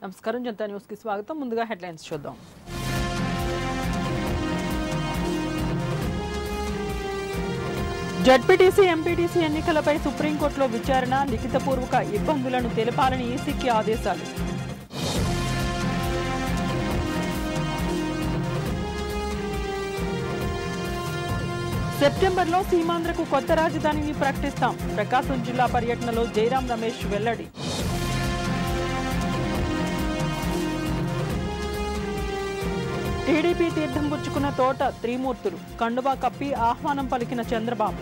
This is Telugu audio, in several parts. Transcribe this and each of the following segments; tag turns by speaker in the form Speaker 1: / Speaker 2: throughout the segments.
Speaker 1: నమస్కారం జనతా న్యూస్ కి స్వాగతం. ముందుగా హెడ్లైన్స్ చూద్దాం. జడ్పీటీసీ ఎంపీటీసీ ఎన్నికలపై సుప్రీంకోర్టులో విచారణ, లిఖితపూర్వక ఇబ్బందులను తెలపాలని ఈసీకి ఆదేశాలు. సెప్టెంబర్లో సీమాంధ్రకు కొత్త రాజధానిని ప్రకటిస్తాం. ప్రకాశం జిల్లా పర్యటనలో జయరాం రమేష్ వెల్లడి. టీడీపీ తీర్థం పుచ్చుకున్న తోట త్రిమూర్తులు, కండువా కప్పి ఆహ్వానం పలికిన చంద్రబాబు.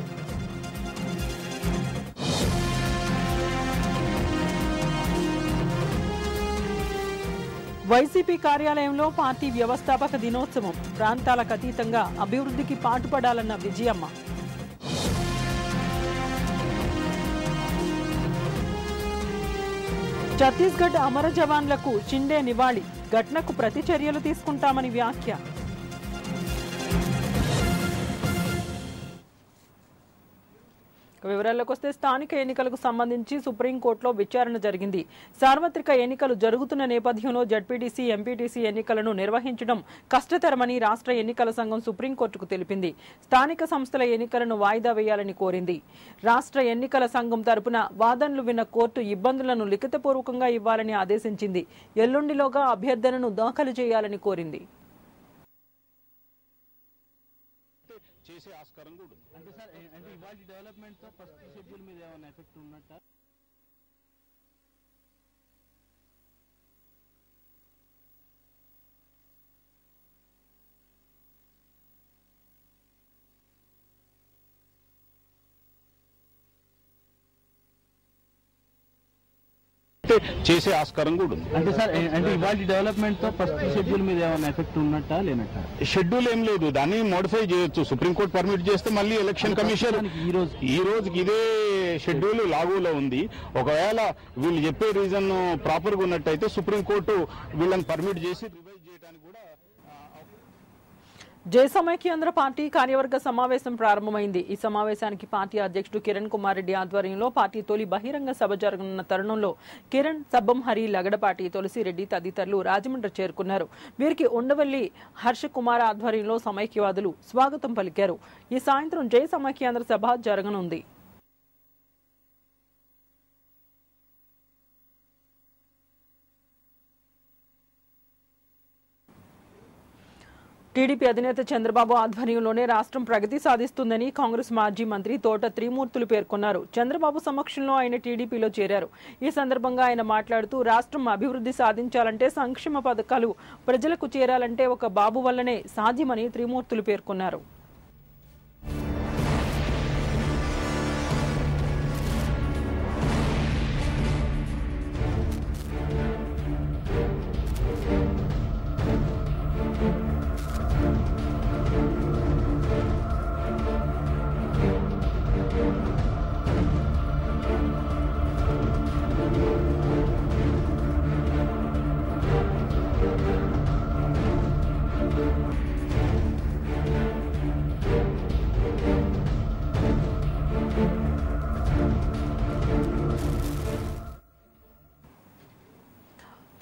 Speaker 1: వైసీపీ కార్యాలయంలో పార్టీ వ్యవస్థాపక దినోత్సవం, ప్రాంతాలకు అతీతంగా అభివృద్ధికి పాటుపడాలన్న విజయమ్మ. ఛత్తీస్గఢ్ అమర జవాన్లకు షిండే నివాళి, ఘటనకు ప్రతి చర్యలు తీసుకుంటామని వ్యాఖ్య. వివరాల్లోకి వస్తే స్థానిక ఎన్నికలకు సంబంధించి సుప్రీంకోర్టులో విచారణ జరిగింది. సార్వత్రిక ఎన్నికలు జరుగుతున్న నేపథ్యంలో జడ్పీటీసీ, ఎంపీటీసీ ఎన్నికలను నిర్వహించడం కష్టతరమని రాష్ట్ర ఎన్నికల సంఘం సుప్రీంకోర్టుకు తెలిపింది. స్థానిక సంస్థల ఎన్నికలను వాయిదా వేయాలని కోరింది. రాష్ట్ర ఎన్నికల సంఘం తరపున వాదనలు విన్న కోర్టు ఇబ్బందులను లిఖితపూర్వకంగా ఇవ్వాలని ఆదేశించింది. ఎల్లుండిలోగా అభ్యర్థనను దాఖలు చేయాలని కోరింది.
Speaker 2: చేసే ఆస్కారం కూడా అంటే సార్ అంటే ఇవాళ డెవలప్మెంట్ తో ఫస్ట్ షెడ్యూల్ మీద ఏమైనా ఎఫెక్ట్ ఉన్నట్ట? చేసే ఆస్కారం కూడా ఉంది. అంటే సార్ అంటే ఇవాళ డెవలప్మెంట్ తో ఫస్ట్ షెడ్యూల్ మీద ఏమైనా ఎఫెక్ట్ ఉన్నట్టా లేనట్టా? షెడ్యూల్ ఏం లేదు, దాన్ని మోడిఫై చేయొచ్చు. సుప్రీంకోర్టు పర్మిట్ చేస్తే మళ్ళీ ఎలక్షన్ కమిషన్ ఈ రోజుకి ఇదే షెడ్యూల్ లాగూలో ఉంది. ఒకవేళ వీళ్ళు చెప్పే రీజన్ ప్రాపర్ గా ఉన్నట్టయితే సుప్రీంకోర్టు వీళ్ళని పర్మిట్ చేసి రివైజ్ చేయడానికి కూడా.
Speaker 1: జై సమైక్యాంధ్ర పార్టీ కార్యవర్గ సమావేశం ప్రారంభమైంది. ఈ సమావేశానికి పార్టీ అధ్యక్షుడు కిరణ్ కుమార్ రెడ్డి ఆధ్వర్యంలో పార్టీ తొలి బహిరంగ సభ జరగనున్న తరుణంలో కిరణ్, సబ్బం హరి, లగడపాటి, తులసిరెడ్డి తదితరులు రాజమండ్రి చేరుకున్నారు. వీరికి ఉండవల్లి హర్ష కుమార్ ఆధ్వర్యంలో సమైక్యవాదులు స్వాగతం పలికారు. ఈ సాయంత్రం జై సమైక్యాంధ్ర సభ జరగనుంది. టీడీపీ అధినేత చంద్రబాబు ఆధ్వర్యంలోనే రాష్ట్రం ప్రగతి సాధిస్తుందని కాంగ్రెస్ మాజీ మంత్రి తోట త్రిమూర్తులు పేర్కొన్నారు. చంద్రబాబు సమక్షంలో ఆయన టీడీపీలో చేరారు. ఈ సందర్భంగా ఆయన మాట్లాడుతూ రాష్ట్రం అభివృద్ధి సాధించాలంటే, సంక్షేమ పథకాలు ప్రజలకు చేరాలంటే ఒక బాబు వల్లనే సాధ్యమని త్రిమూర్తులు పేర్కొన్నారు.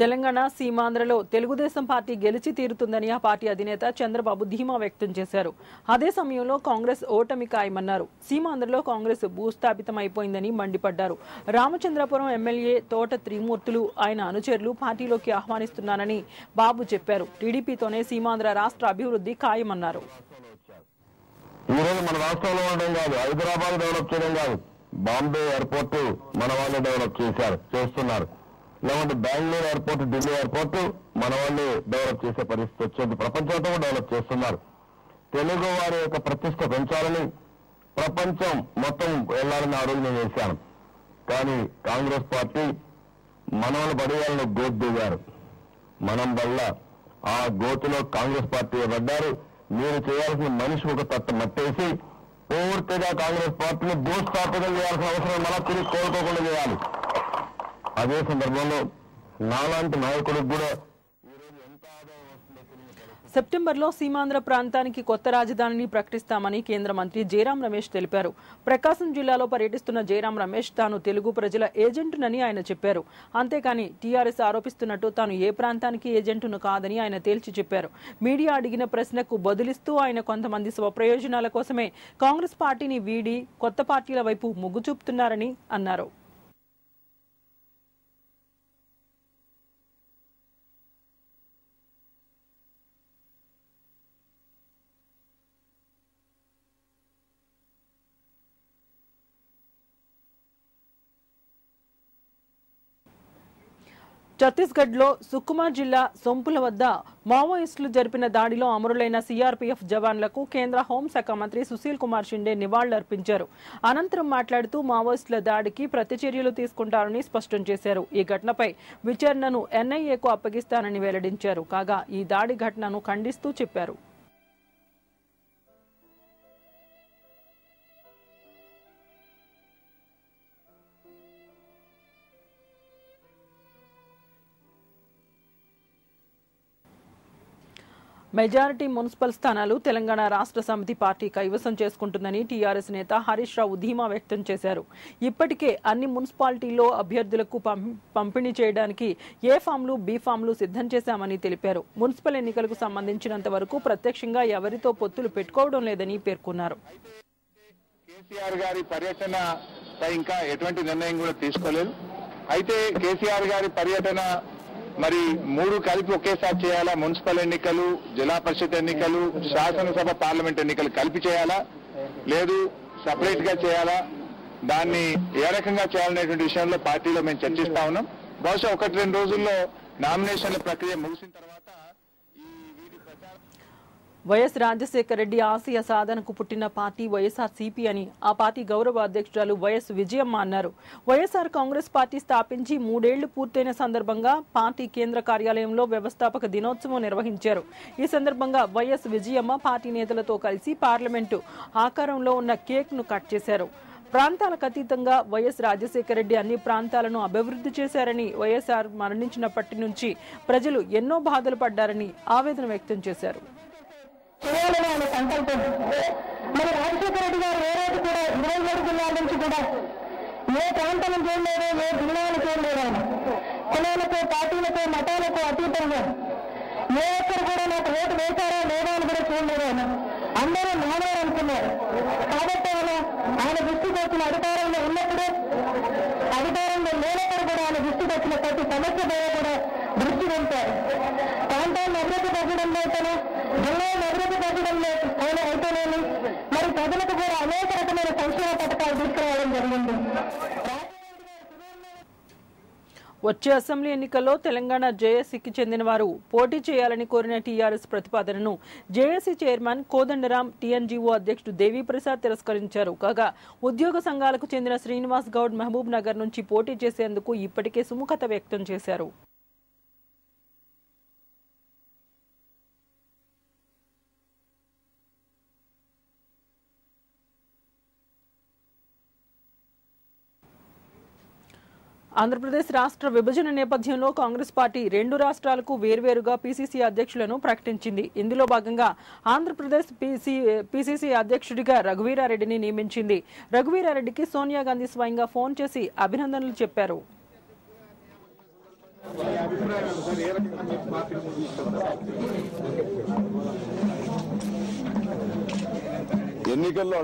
Speaker 1: తెలంగాణ సీమాంధ్రలో తెలుగుదేశం పార్టీ గెలిచి తీరుతుందని ఆ పార్టీ అధినేత చంద్రబాబు ధీమా వ్యక్తం చేశారు. అదే సమయంలో కాంగ్రెస్ ఓటమి ఖాయమన్నారు. సీమాంధ్రలో కాంగ్రెస్ భూస్థాపితమైపోయిందని మండిపడ్డారు. రామచంద్రపురం ఎమ్మెల్యే తోట త్రిమూర్తులు, ఆయన అనుచరులు పార్టీలోకి ఆహ్వానిస్తున్నానని బాబు చెప్పారు. టీడీపీతోనే సీమాంధ్ర రాష్ట్ర అభివృద్ధి ఖాయమన్నారు.
Speaker 3: ఈరోజు మన రాష్ట్రంలో ఉండడం కాదు, హైదరాబాద్ డెవలప్ చేయడం కాదు, బాంబే ఎయిర్పోర్ట్ మన వాళ్ళు డెవలప్ చేస్తున్నారు. లేకుంటే బెంగళూరు ఎయిర్పోర్ట్, ఢిల్లీ ఎయిర్పోర్ట్ మన వాళ్ళు డెవలప్ చేసే పరిస్థితి వచ్చింది. ప్రపంచంతో డెవలప్ చేస్తున్నారు. తెలుగు వారి యొక్క ప్రతిష్ట పెంచాలని, ప్రపంచం మొత్తం వెళ్లాలని ఆ రోజు నేను చేశాను. కానీ కాంగ్రెస్ పార్టీ మన వాళ్ళు పడేయాలని గోతు దిగారు. మనం వల్ల ఆ గోతులో కాంగ్రెస్ పార్టీ పడ్డారు. మీరు చేయాల్సిన మనిషి ఒక తట్టు మట్టేసి పూర్తిగా కాంగ్రెస్ పార్టీని భూస్థాపితం చేయాల్సిన అవసరం మళ్ళా తిరిగి కోరుకోకుండా చేయాలి. అదే సందర్భంలో నాలాంటి నాయకుడికి కూడా
Speaker 1: సెప్టెంబర్లో సీమాంధ్ర ప్రాంతానికి కొత్త రాజధానిని ప్రకటిస్తామని కేంద్ర మంత్రి జయరాం రమేష్ తెలిపారు. ప్రకాశం జిల్లాలో పర్యటిస్తున్న జయరాం రమేష్ తాను తెలుగు ప్రజల ఏజెంటునని ఆయన చెప్పారు. అంతేకాని టీఆర్ఎస్ ఆరోపిస్తున్నట్టు తాను ఏ ప్రాంతానికి ఏజెంటును కాదని ఆయన తేల్చి చెప్పారు. మీడియా అడిగిన ప్రశ్నకు బదులిస్తూ ఆయన కొంతమంది స్వప్రయోజనాల కోసమే కాంగ్రెస్ పార్టీని వీడి కొత్త పార్టీల వైపు మొగ్గు చూపుతున్నారని అన్నారు. ఛత్తీస్గఢ్లో సుకుమా జిల్లా సొంపుల వద్ద మావోయిస్టులు జరిపిన దాడిలో అమరులైన సీఆర్పీఎఫ్ జవాన్లకు కేంద్ర హోంశాఖ మంత్రి సుశీల్ కుమార్ షిండే నివాళులర్పించారు. అనంతరం మాట్లాడుతూ మావోయిస్టుల దాడికి ప్రతిచర్యలు తీసుకుంటారని స్పష్టం చేశారు. ఈ ఘటనపై విచారణను ఎన్ఐఏకు అప్పగిస్తానని వెల్లడించారు. కాగా ఈ దాడి ఘటనను ఖండిస్తూ చెప్పారు. మెజారిటీ మున్సిపల్ స్థానాలు తెలంగాణ రాష్ట్ర సమితి పార్టీ కైవసం చేసుకుంటుందని టీఆర్ఎస్ నేత హరీష్ రావు ధీమా వ్యక్తం చేశారు. ఇప్పటికే అన్ని మున్సిపాలిటీల్లో అభ్యర్థులకు పంపిణీ చేయడానికి ఏ ఫామ్లు బి ఫామ్లు సిద్ధం చేశామని తెలిపారు. మున్సిపల్ ఎన్నికలకు సంబంధించినంత వరకు ప్రత్యక్షంగా ఎవరితో పొత్తులు పెట్టుకోవడం లేదని పేర్కొన్నారు.
Speaker 4: కేసీఆర్ గారి పర్యటనపై ఇంకా ఎటువంటి నిర్ణయం కూడా తీసుకోలేదు. అయితే కేసీఆర్ గారి పర్యటన మరి 3 కలిపి ఒకేసారి చేయాలా? మున్సిపల్ ఎన్నికలు, జిల్లా పరిషత్ ఎన్నికలు, శాసనసభ పార్లమెంట్ ఎన్నికలు కలిపి చేయాలా, లేదు సపరేట్ గా చేయాలా, దాన్ని ఏ రకంగా చేయాలనేటువంటి విషయంలో పార్టీలో మేము చర్చిస్తా ఉన్నాం. బహుశా 1-2 రోజుల్లో నామినేషన్ల ప్రక్రియ ముగిసిన తర్వాత
Speaker 1: వైఎస్ రాజశేఖర రెడ్డి ఆశయ సాధనకు పుట్టిన పార్టీ వైఎస్ఆర్సీపీ అని ఆ పార్టీ గౌరవ అధ్యక్షురాలు వైఎస్ విజయమ్మ అన్నారు. వైఎస్ఆర్ కాంగ్రెస్ పార్టీ స్థాపించి 3 ఏళ్లు పూర్తయిన సందర్భంగా పార్టీ కేంద్ర కార్యాలయంలో వ్యవస్థాపక దినోత్సవం నిర్వహించారు. ఈ సందర్భంగా వైఎస్ విజయమ్మ పార్టీ నేతలతో కలిసి పార్లమెంటు ఆకారంలో ఉన్న కేక్ ను కట్ చేశారు. ప్రాంతాలకు అతీతంగా వైఎస్ రాజశేఖర రెడ్డి అన్ని ప్రాంతాలను అభివృద్ధి చేశారని, వైఎస్ఆర్ మరణించినప్పటి నుంచి ప్రజలు ఎన్నో బాధలు పడ్డారని ఆవేదన వ్యక్తం చేశారు.
Speaker 5: చేయాలని ఆయన సంకల్పం. మరి రాజశేఖర రెడ్డి గారు ఏ రోజు కూడా 27 జిల్లాల నుంచి కూడా ఏ ప్రాంతం చూడలేదు, ఏ జిల్లాను చూడలేదు. ఆయన కులాలకు, పార్టీలకు, మతాలకు అతీతంగా ఏ ఒక్కరు కూడా నాకు ఓటు వేశారా లేదా అని కూడా చూడలేదు. ఆయన అందరూ మానవులు అనుకున్నారు. కాబట్టి ఆయన దృష్టికి వచ్చిన అధికారంలో ఉన్నప్పుడు, అధికారంలో లేనప్పుడు కూడా ఆయన దృష్టికి వచ్చిన ప్రతి సమస్య పైన కూడా దృష్టి పెంచారు. ప్రాంతాన్ని అభివృద్ధి పరచడంలో అయితేనే, జిల్లాలను అభివృద్ధి పరచడంలో అయితేనేమి, మరి ప్రజలకు కూడా అనేక రకమైన సంక్షేమ పథకాలు తీసుకురావడం జరిగింది.
Speaker 1: వచ్చే అసెంబ్లీ ఎన్నికల్లో తెలంగాణ జేఏసీకి చెందిన వారు పోటీ చేయాలని కోరిన టీఆర్ఎస్ ప్రతిపాదనను జేఏసీ చైర్మన్ కోదండరాం, టీఎన్జీఓ అధ్యక్షుడు దేవీప్రసాద్ తిరస్కరించారు. కాగా ఉద్యోగ సంఘాలకు చెందిన శ్రీనివాస్ గౌడ్ మహబూబ్ నగర్ నుంచి పోటీ చేసేందుకు ఇప్పటికే సుముఖత వ్యక్తం చేశారు. ఆంధ్రప్రదేశ్ రాష్ట్ర విభజన నేపథ్యంలో కాంగ్రెస్ పార్టీ 2 రాష్ట్రాలకు వేర్వేరుగా పీసీసీ అధ్యక్షులను ప్రకటించింది. ఇందులో భాగంగా ఆంధ్రప్రదేశ్ పీసీసీ అధ్యక్షుడిగా రఘువీరారెడ్డిని నియమించింది. రఘువీరారెడ్డికి సోనియా గాంధీ స్వయంగా ఫోన్ చేసి అభినందనలు చెప్పారు.
Speaker 3: ఎన్నికల్లో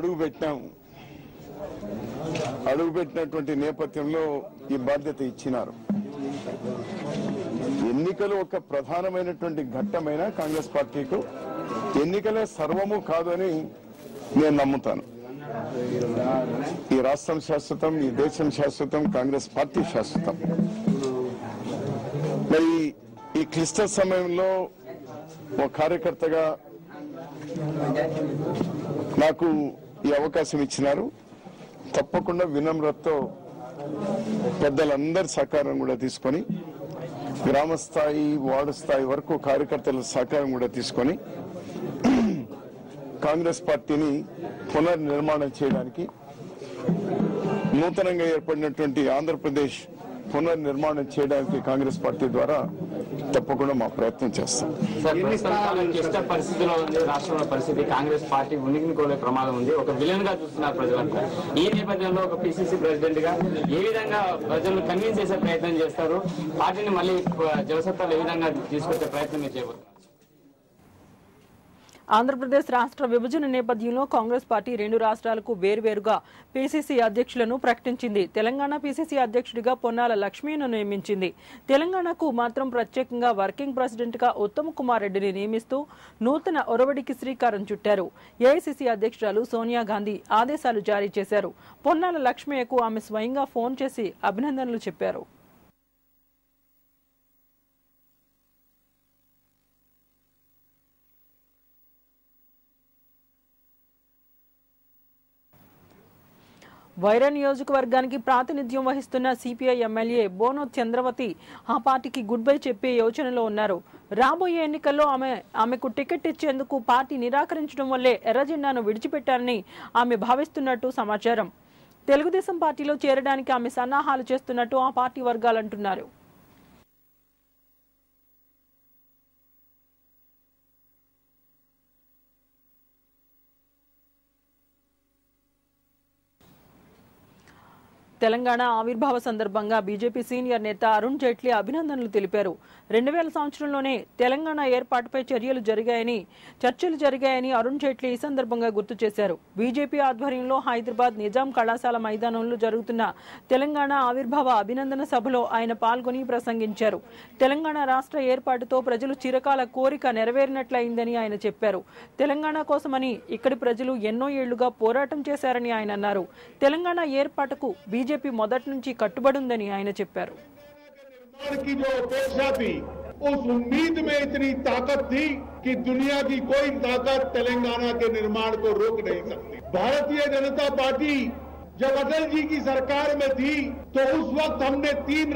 Speaker 3: అడుగుపెట్టినటువంటి నేపథ్యంలో ఈ బాధ్యత ఇచ్చినారు. ఎన్నికలు ఒక ప్రధానమైనటువంటి ఘట్టమైన కాంగ్రెస్ పార్టీకు ఎన్నికలే సర్వము కాదు అని నేను నమ్ముతాను. ఈ రాష్ట్రం శాశ్వతం, ఈ దేశం శాశ్వతం, కాంగ్రెస్ పార్టీ శాశ్వతం. మరి ఈ క్లిష్ట సమయంలో ఒక కార్యకర్తగా నాకు ఈ అవకాశం ఇచ్చినారు. తప్పకుండా వినమ్రతతో పెద్దలందరి సహకారం కూడా తీసుకొని, గ్రామ స్థాయి, వార్డు స్థాయి వరకు కార్యకర్తల సహకారం కూడా తీసుకొని కాంగ్రెస్ పార్టీని పునర్నిర్మాణం చేయడానికి నూతనంగా ఏర్పడినటువంటి ఆంధ్రప్రదేశ్
Speaker 6: పునర్నిర్మాణం చేయడానికి కాంగ్రెస్ పార్టీ ద్వారా తప్పకుండా మా ప్రయత్నం చేస్తాం.
Speaker 7: క్లిష్ట పరిస్థితిలో ఉంది రాష్ట్రంలో పరిస్థితి. కాంగ్రెస్ పార్టీ ఉనికిని కోల్పోయే ప్రమాదం ఉంది. ఒక విలన్ గా చూస్తున్నారు ప్రజలంతా. ఈ నేపథ్యంలో ఒక పిసిసి ప్రెసిడెంట్ గా ఏ విధంగా ప్రజలను కన్విన్స్ చేసే ప్రయత్నం చేస్తారు? పార్టీని మళ్ళీ జవసత్తాలు ఏ విధంగా తీసుకొచ్చే ప్రయత్నం మీరు చేయబోతున్నారు?
Speaker 1: ఆంధ్రప్రదేశ్ రాష్ట్ర విభజన నేపథ్యంలో కాంగ్రెస్ పార్టీ 2 రాష్ట్రాలకు వేర్వేరుగా పీసీసీ అధ్యక్షులను ప్రకటించింది. తెలంగాణ పీసీసీ అధ్యక్షుడిగా పొన్నాల లక్ష్మీను నియమించింది. తెలంగాణకు మాత్రం ప్రత్యేకంగా వర్కింగ్ ప్రెసిడెంట్ గా ఉత్తమ్ కుమార్ రెడ్డిని నియమిస్తూ నూతన ఒరవడికి శ్రీకారం చుట్టారు. ఏఐసీసీ అధ్యక్షురాలు సోనియా గాంధీ ఆదేశాలు జారీ చేశారు. పొన్నాల లక్ష్మయ్యకు ఆమె స్వయంగా ఫోన్ చేసి అభినందనలు చెప్పారు. వైరా నియోజకవర్గానికి ప్రాతినిధ్యం వహిస్తున్న సిపిఐ ఎమ్మెల్యే బోనో చంద్రవతి ఆ పార్టీకి గుడ్ బై చెప్పే యోచనలో ఉన్నారు. రాబోయే ఎన్నికల్లో ఆమెకు టికెట్ ఇచ్చేందుకు పార్టీ నిరాకరించడం వల్లే ఎర్రజెండాను విడిచిపెట్టారని ఆమె భావిస్తున్నట్టు సమాచారం. తెలుగుదేశం పార్టీలో చేరడానికి ఆమె సన్నాహాలు చేస్తున్నట్టు ఆ పార్టీ వర్గాలు అంటున్నారు. తెలంగాణ ఆవిర్భావ సందర్భంగా బీజేపీ సీనియర్ నేత అరుణ్ జైట్లీ అభినందనలు తెలిపారు. 2000 సంవత్సరంలోనే తెలంగాణ ఏర్పాటుపై చర్చలు జరిగాయని అరుణ్ జైట్లీ ఈ సందర్భంగా గుర్తు చేశారు. బీజేపీ ఆధ్వర్యంలో హైదరాబాద్ నిజాం కళాశాల మైదానంలో జరుగుతున్న తెలంగాణ ఆవిర్భావ అభినందన సభలో ఆయన పాల్గొని ప్రసంగించారు. తెలంగాణ రాష్ట్ర ఏర్పాటుతో ప్రజలు చిరకాల కోరిక నెరవేరినట్లయిందని ఆయన చెప్పారు. తెలంగాణ కోసమని ఇక్కడి ప్రజలు ఎన్నో ఏళ్లుగా పోరాటం చేశారని ఆయన అన్నారు. తెలంగాణ ఏర్పాటుకు बीजेपी మొదటి నుంచి కట్టుబడి ఉందని ఆయన చెప్పారు.
Speaker 8: की जो अपेक्षा थी उस उम्मीद में इतनी ताकत थी कि दुनिया की कोई ताकत तेलंगाना के निर्माण को रोक नहीं सकती। भारतीय जनता पार्टी जब अटल जी की सरकार में थी तो उस वक्त हमने 3